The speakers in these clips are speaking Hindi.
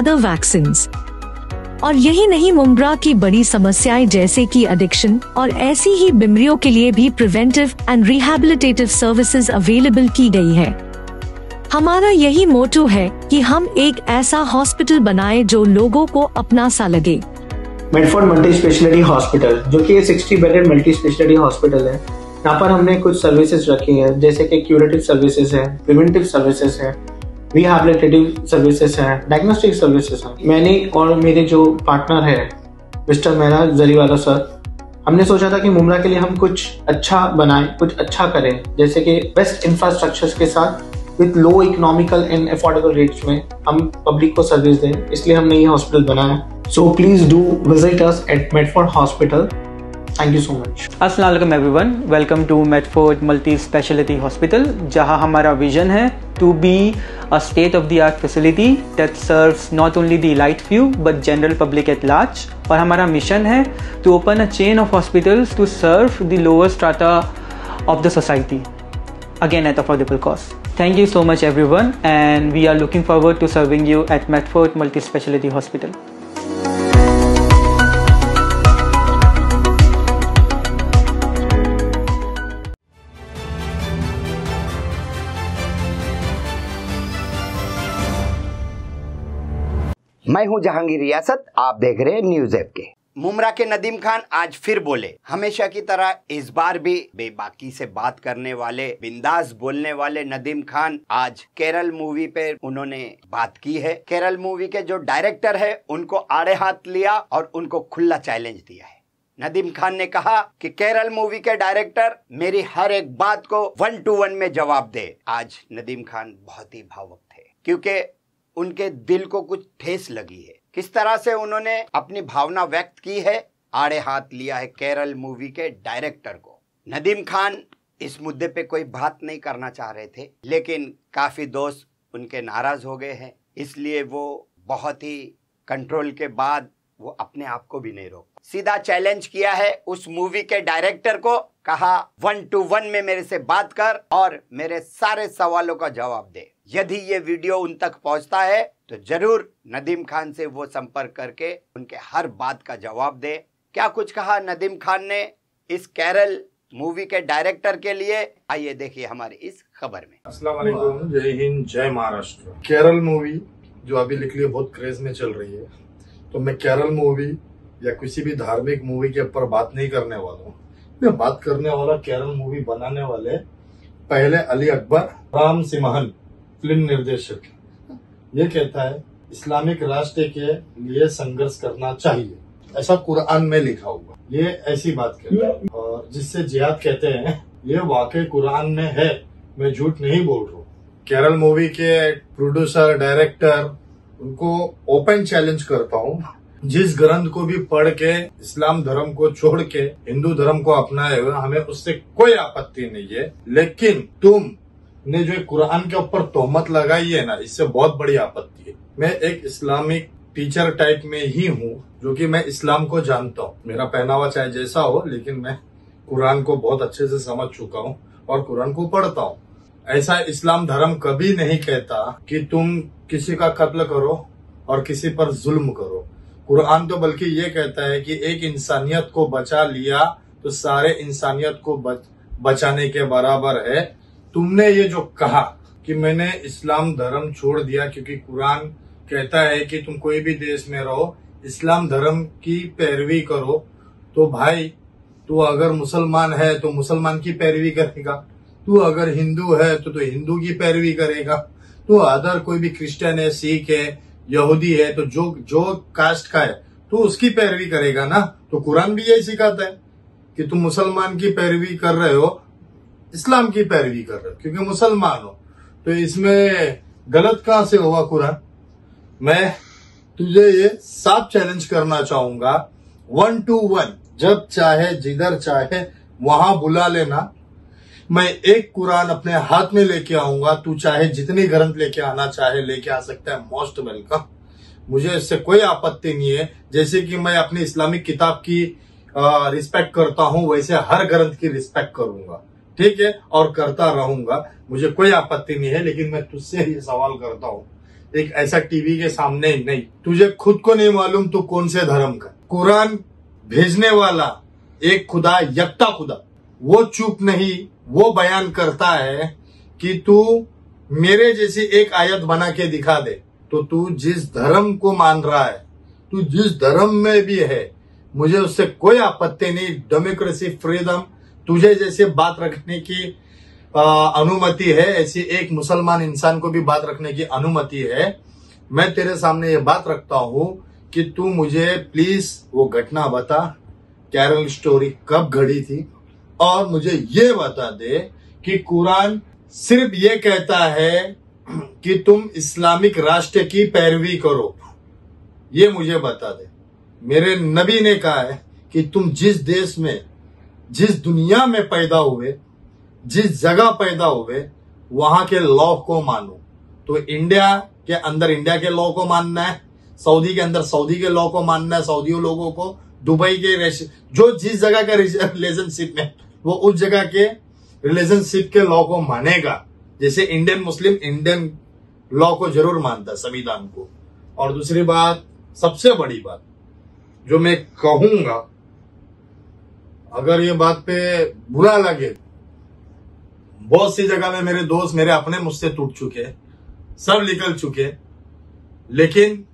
other vaccines. और यही नहीं, मुमरा की बड़ी समस्याएं जैसे कि एडिक्शन और ऐसी ही बीमारियों के लिए भी preventive and rehabilitative services available की गई है। हमारा यही मोटो है कि हम एक ऐसा हॉस्पिटल बनाएं जो लोगों को अपना सा लगे। मेडफोर्ड मल्टी स्पेशलिटी हॉस्पिटल, जो कि 60 बेडेड मल्टी स्पेशलिटी हॉस्पिटल है, यहाँ पर हमने कुछ सर्विसेज रखी हैं, जैसे कि क्यूरेटिव सर्विसेज है, प्रिवेंटिव सर्विसेज है, रिहैबिलिटेटिव सर्विसेज है, डायग्नोस्टिक सर्विसेज है। मैंने और मेरे जो पार्टनर है मिस्टर मेहरा जरीवाला सर, हमने सोचा था कि मुमरा के लिए हम कुछ अच्छा बनाएं, कुछ अच्छा करें, जैसे कि बेस्ट इंफ्रास्ट्रक्चर्स के साथ with low economical and affordable rates में हम पब्लिक को सर्विस दें, इसलिए हमने ये हॉस्पिटल बनाया। So please do visit us at Medford hospital. Thank you so much. अस्सलाम वालेकुम everyone, welcome to Medford multi speciality hospital, जहां हमारा विजन है to be a state of the art facility that serves not only the elite few but general public at large. और हमारा मिशन है to open a chain of hospitals to serve the lower strata of the society, again at affordable cost. Thank you so much everyone, and we are looking forward to serving you at Medford Multi Speciality Hospital. मैं हूं जहांगीर रियासत, आप देख रहे हैं न्यूज ऐप के। मुमरा के नदीम खान आज फिर बोले, हमेशा की तरह इस बार भी बेबाकी से बात करने वाले, बिंदास बोलने वाले नदीम खान आज केरल मूवी पे उन्होंने बात की है। केरल मूवी के जो डायरेक्टर है उनको आड़े हाथ लिया और उनको खुला चैलेंज दिया है। नदीम खान ने कहा कि केरल मूवी के डायरेक्टर मेरी हर एक बात को 1 to 1 में जवाब दे। आज नदीम खान बहुत ही भावुक थे क्योंकि उनके दिल को कुछ ठेस लगी है। किस तरह से उन्होंने अपनी भावना व्यक्त की है, आड़े हाथ लिया है केरल मूवी के डायरेक्टर को। नदीम खान इस मुद्दे पे कोई बात नहीं करना चाह रहे थे, लेकिन काफी दोस्त उनके नाराज हो गए हैं, इसलिए वो बहुत ही कंट्रोल के बाद वो अपने आप को भी नहीं रोक, सीधा चैलेंज किया है उस मूवी के डायरेक्टर को। कहा 1 to 1 में मेरे से बात कर और मेरे सारे सवालों का जवाब दे। यदि ये वीडियो उन तक पहुंचता है तो जरूर नदीम खान से वो संपर्क करके उनके हर बात का जवाब दे। क्या कुछ कहा नदीम खान ने इस केरल मूवी के डायरेक्टर के लिए, आइए देखिए हमारी इस खबर में। अस्सलाम वालेकुम, जय हिंद, जय महाराष्ट्र। केरल मूवी जो अभी लिख लिए बहुत क्रेज में चल रही है, तो मैं केरल मूवी या किसी भी धार्मिक मूवी के ऊपर बात नहीं करने वाला हूँ। मैं बात करने वाला केरल मूवी बनाने वाले पहले अली अकबर राम सिमहन फिल्म निर्देशक। ये कहता है इस्लामिक राष्ट्र के लिए संघर्ष करना चाहिए, ऐसा कुरान में लिखा हुआ। ये ऐसी बात कहता है, और जिससे जिहाद कहते हैं ये वाकई कुरान में है, मैं झूठ नहीं बोल रहा हूँ। केरल मूवी के प्रोड्यूसर डायरेक्टर उनको ओपन चैलेंज करता हूँ, जिस ग्रंथ को भी पढ़ के इस्लाम धर्म को छोड़ के हिंदू धर्म को अपनाए हुए, हमें उससे कोई आपत्ति नहीं है, लेकिन तुम ने जो कुरान के ऊपर तोहमत लगाई है ना, इससे बहुत बड़ी आपत्ति है। मैं एक इस्लामिक टीचर टाइप में ही हूँ, जो कि मैं इस्लाम को जानता हूँ। मेरा पहनावा चाहे जैसा हो, लेकिन मैं कुरान को बहुत अच्छे से समझ चुका हूँ और कुरान को पढ़ता हूँ। ऐसा इस्लाम धर्म कभी नहीं कहता कि तुम किसी का कत्ल करो और किसी पर जुल्म करो। कुरान तो बल्कि ये कहता है कि एक इंसानियत को बचा लिया तो सारे इंसानियत को बचाने के बराबर है। तुमने ये जो कहा कि मैंने इस्लाम धर्म छोड़ दिया क्योंकि कुरान कहता है कि तुम कोई भी देश में रहो, इस्लाम धर्म की पैरवी करो, तो भाई तू अगर मुसलमान है तो मुसलमान की पैरवी करेगा, तू अगर हिंदू है तो हिंदू की पैरवी करेगा, तू अदर कोई भी क्रिश्चियन है, सिख है, यहूदी है, तो जो कास्ट का है तो उसकी पैरवी करेगा ना। तो कुरान भी यही सिखाता है कि तुम मुसलमान की पैरवी कर रहे हो, इस्लाम की पैरवी कर रहे हो क्योंकि मुसलमान हो, तो इसमें गलत कहां से हुआ कुरान। मैं तुझे ये साफ चैलेंज करना चाहूंगा, 1 to 1, जब चाहे जिधर चाहे वहां बुला लेना। मैं एक कुरान अपने हाथ में लेके आऊंगा, तू चाहे जितनी ग्रंथ लेके आना चाहे लेके आ सकता है, मोस्ट वेलकम। मुझे इससे कोई आपत्ति नहीं है। जैसे कि मैं अपनी इस्लामिक किताब की रिस्पेक्ट करता हूं, वैसे हर ग्रंथ की रिस्पेक्ट करूंगा, ठीक है, और करता रहूंगा। मुझे कोई आपत्ति नहीं है, लेकिन मैं तुझसे ये सवाल करता हूं एक ऐसा टीवी के सामने नहीं। तुझे खुद को नहीं मालूम तू कौन से धर्म का। कुरान भेजने वाला एक खुदा, यकता खुदा, वो चुप नहीं, वो बयान करता है कि तू मेरे जैसी एक आयत बना के दिखा दे। तो तू जिस धर्म को मान रहा है, तू जिस धर्म में भी है, मुझे उससे कोई आपत्ति नहीं। डेमोक्रेसी, फ्रीडम, तुझे जैसे बात रखने की अनुमति है, ऐसी एक मुसलमान इंसान को भी बात रखने की अनुमति है। मैं तेरे सामने ये बात रखता हूं कि तू मुझे प्लीज वो घटना बता, कैरल स्टोरी कब घड़ी थी, और मुझे ये बता दे कि कुरान सिर्फ ये कहता है कि तुम इस्लामिक राष्ट्र की पैरवी करो, ये मुझे बता दे। मेरे नबी ने कहा है कि तुम जिस देश में, जिस दुनिया में पैदा हुए, जिस जगह पैदा हुए, वहां के लॉ को मानो। तो इंडिया के अंदर इंडिया के लॉ को मानना है, सऊदी के अंदर सऊदी के लॉ को मानना है, सऊदी लोगों को, दुबई के जो जिस जगह का रिलेशनशिप में, वो उस जगह के रिलेशनशिप के लॉ को मानेगा। जैसे इंडियन मुस्लिम इंडियन लॉ को जरूर मानता है, संविधान को। और दूसरी बात, सबसे बड़ी बात जो मैं कहूंगा, अगर ये बात पे बुरा लगे, बहुत सी जगह में मेरे दोस्त, मेरे अपने मुझसे टूट चुके, सब निकल चुके, लेकिन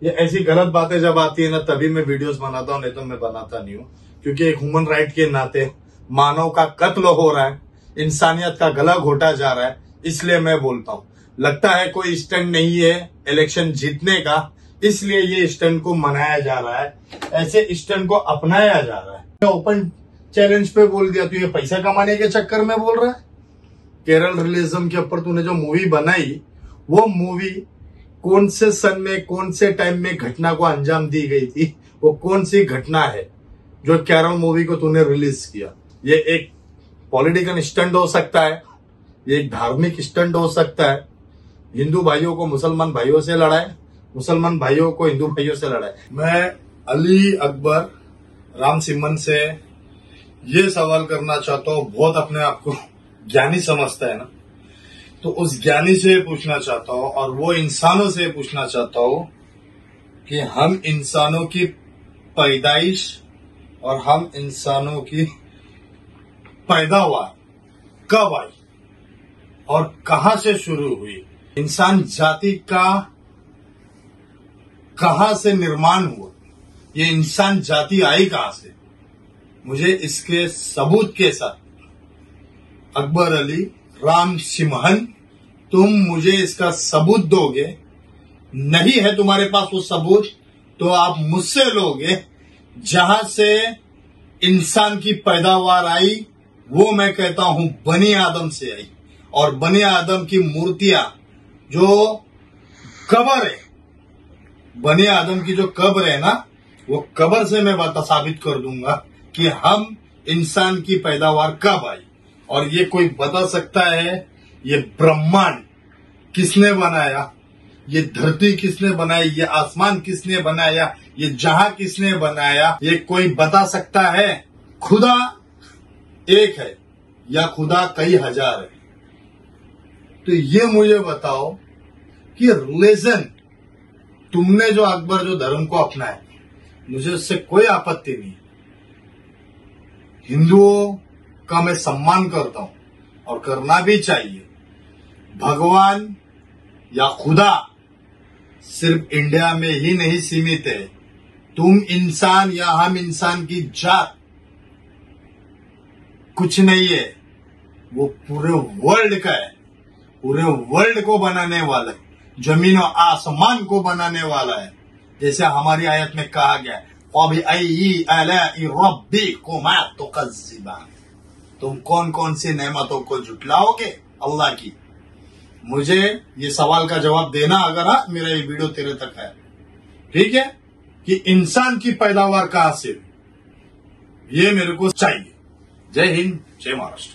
ये ऐसी गलत बातें जब आती है ना, तभी मैं वीडियोस बनाता हूं, नहीं तो मैं बनाता नहीं हूं। क्योंकि एक ह्यूमन राइट के नाते मानव का कत्ल हो रहा है, इंसानियत का गला घोटा जा रहा है, इसलिए मैं बोलता हूं। लगता है कोई स्टंट नहीं है इलेक्शन जीतने का, इसलिए ये स्टंट को मनाया जा रहा है, ऐसे स्टंट को अपनाया जा रहा है। ओपन चैलेंज पे बोल दिया, तू ये पैसा कमाने के चक्कर में बोल रहा है। केरल रिलीजम के ऊपर तूने जो मूवी बनाई, वो मूवी कौन से सन में, कौन से टाइम में घटना को अंजाम दी गई थी, वो कौन सी घटना है जो केरल मूवी को तूने रिलीज किया। ये एक पॉलिटिकल स्टंट हो सकता है, ये एक धार्मिक स्टंट हो सकता है। हिंदू भाइयों को मुसलमान भाइयों से लड़ाए, मुसलमान भाइयों को हिंदू भाइयों से लड़ाए। मैं अली अकबर राम सिमन से ये सवाल करना चाहता हूँ, बहुत अपने आप को ज्ञानी समझता है ना, तो उस ज्ञानी से पूछना चाहता हूँ, और वो इंसानों से पूछना चाहता हूँ कि हम इंसानों की पैदाइश और हम इंसानों की पैदावार कब आई और कहां से शुरू हुई, इंसान जाति का कहां से निर्माण हुआ, ये इंसान जाति आई कहां से। मुझे इसके सबूत के साथ अकबर अली राम सिमहन, तुम मुझे इसका सबूत दोगे। नहीं है तुम्हारे पास वो सबूत, तो आप मुझसे लोगे। जहां से इंसान की पैदावार आई, वो मैं कहता हूं बनी आदम से आई। और बनी आदम की मूर्तियां जो कब्र है, बनी आदम की जो कब्र है ना, वो कब्र से मैं साबित कर दूंगा कि हम इंसान की पैदावार कब आई। और ये कोई बता सकता है ये ब्रह्मांड किसने बनाया, ये धरती किसने बनाई, ये आसमान किसने बनाया, ये जहां किसने बनाया, ये कोई बता सकता है। खुदा एक है या खुदा कई हजार है। तो ये मुझे बताओ कि रिलीजन, तुमने जो अकबर जो धर्म को अपनाया, मुझे उससे कोई आपत्ति नहीं। हिंदुओं का मैं सम्मान करता हूं और करना भी चाहिए। भगवान या खुदा सिर्फ इंडिया में ही नहीं सीमित है। तुम इंसान या हम इंसान की जात कुछ नहीं है, वो पूरे वर्ल्ड का है। पूरे वर्ल्ड को बनाने वाला है, जमीन और आसमान को बनाने वाला है। जैसे हमारी आयत में कहा गया है, तुम कौन कौन सी नेमतों को झुटलाओगे अल्लाह की। मुझे ये सवाल का जवाब देना अगर मेरा ये वीडियो तेरे तक है, ठीक है, कि इंसान की पैदावार कहां से, ये मेरे को चाहिए। जय हिंद, जय महाराष्ट्र।